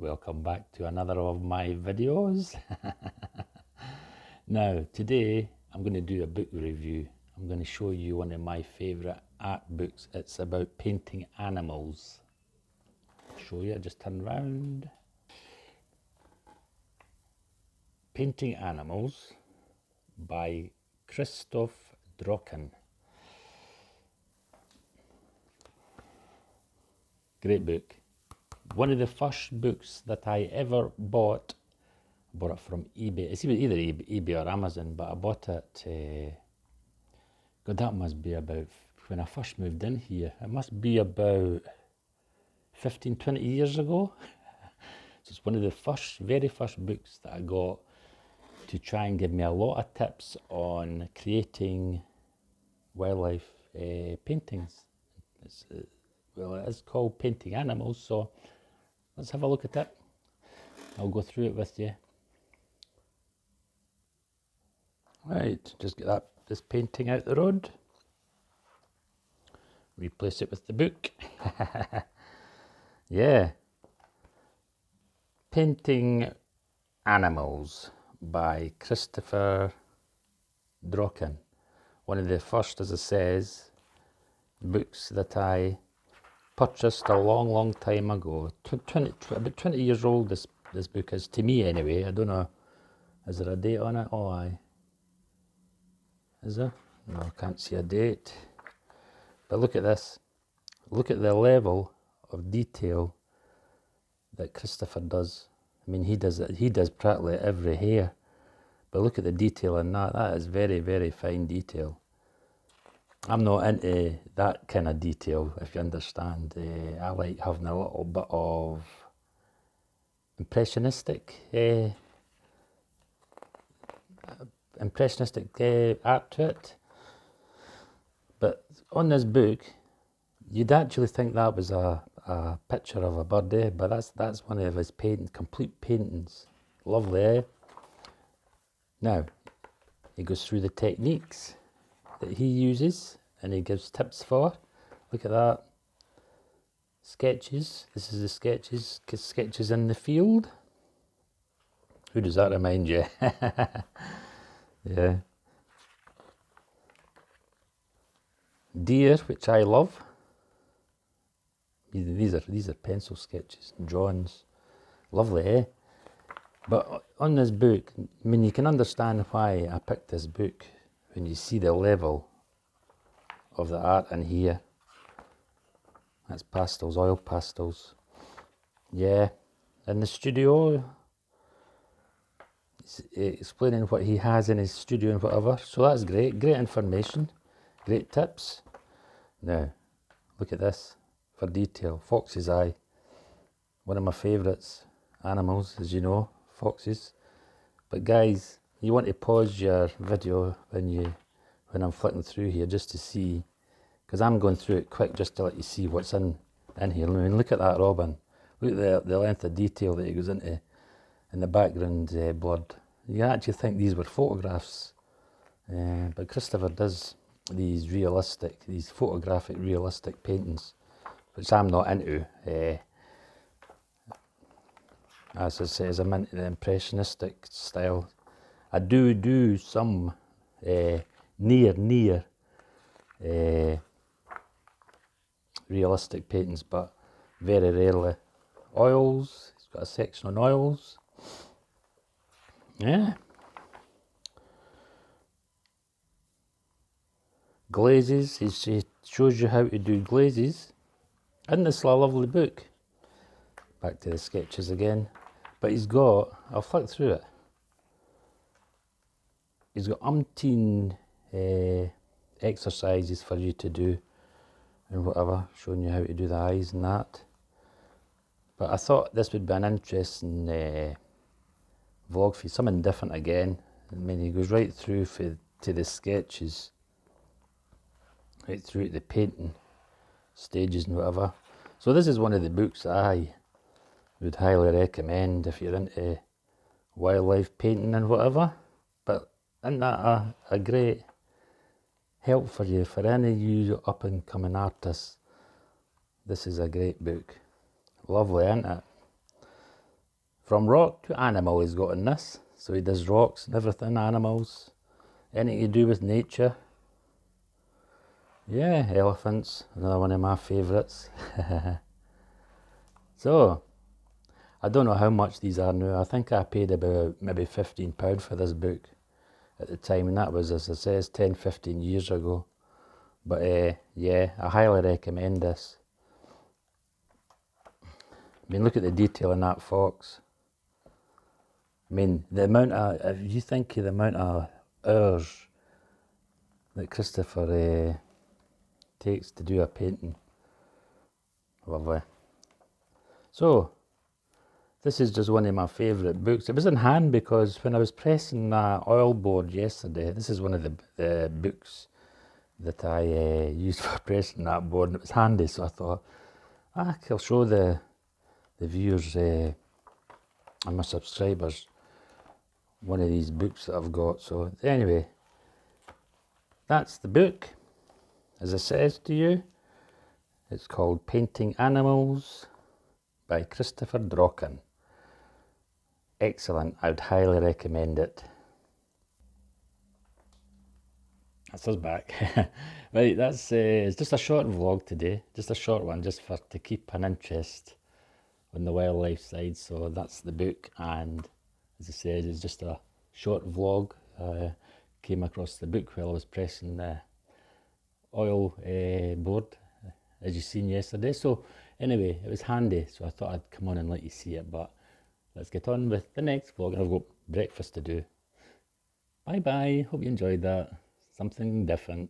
Welcome back to another of my videos. Now, today I'm going to do a book review. I'm going to show you one of my favourite art books. It's about painting animals. I'll show you, just turn around. Painting Animals by Christoph Drocken. Great book. One of the first books that I ever bought. I bought it from eBay. It's either eBay or Amazon, but I bought it. God, that must be about when I first moved in here. It must be about 15, 20 years ago. So it's one of the very first books that I got to try and give me a lot of tips on creating wildlife paintings. Well, it is called Painting Animals, so let's have a look at it. I'll go through it with you. Right, just get this painting out the road. Replace it with the book. Yeah. Painting Animals by Christopher Drocken. One of the first, as it says, books that I purchased a long time ago. About 20 years old this book is, to me anyway. I don't know, is there a date on it? Oh, aye. Is there? No, I can't see a date. But look at this. Look at the level of detail that Christopher does. I mean, he does practically every hair. But look at the detail in that. That is very fine detail. I'm not into that kind of detail, if you understand. I like having a little bit of impressionistic art to it. But on this book, you'd actually think that was a picture of a bird, but that's one of his complete paintings. Lovely, eh? Now, he goes through the techniques that he uses and he gives tips for. Look at that. Sketches. This is the sketches in the field. Who does that remind you? Yeah. Deer, which I love. These are pencil sketches, drawings. Lovely, eh? But on this book, I mean, you can understand why I picked this book when you see the level of the art in here. That's pastels, oil pastels. Yeah. In the studio, explaining what he has in his studio and whatever. So that's great. Great information. Great tips. Now, look at this for detail. Fox's eye. One of my favourites. Animals, as you know. Foxes. But guys, you want to pause your video when I'm flicking through here just to see, because I'm going through it quick just to let you see what's in here. I mean, look at that robin. Look at the length of detail that he goes into in the background blurred. You actually think these were photographs, but Christopher does these photographic realistic paintings, which I'm not into. As I say, I'm into the impressionistic style. I do some near realistic paintings, but very rarely. Oils, he's got a section on oils. Yeah. Glazes, he shows you how to do glazes. Isn't this a lovely book? Back to the sketches again. But I'll flick through it. He's got umpteen exercises for you to do and whatever, showing you how to do the eyes and that. But I thought this would be an interesting vlog for you, something different again. I mean, he goes right through to the sketches, right through to the painting stages and whatever. So this is one of the books that I would highly recommend if you're into wildlife painting and whatever. But isn't that a great help for you, for any of you up and coming artists? This is a great book. Lovely, isn't it? from rock to animal he's got in this. So he does rocks and everything, animals, anything to do with nature. Yeah, elephants, another one of my favourites. So, I don't know how much these are now. I think I paid about maybe £15 for this book at the time, and that was, as I says, 10, 15 years ago. But yeah, I highly recommend this. I mean, look at the detail in that fox. I mean, the amount of, if you think of the amount of hours that Christopher takes to do a painting. Lovely. So, this is just one of my favourite books. It was in hand because when I was pressing that oil board yesterday, this is one of the books that I used for pressing that board, and it was handy, so I thought, I'll show the viewers and my subscribers one of these books that I've got. So anyway, that's the book. As I says to you, it's called Painting Animals by Christopher Draken. Excellent, I would highly recommend it. That's us back. Right, that's it's just a short vlog today, just a short one, just for to keep an interest on the wildlife side. So that's the book, and as I said, it's just a short vlog. Came across the book while I was pressing the oil board, as you seen yesterday. So anyway, it was handy, so I thought I'd come on and let you see it. But let's get on with the next vlog. I've got breakfast to do. Bye bye, hope you enjoyed that. Something different.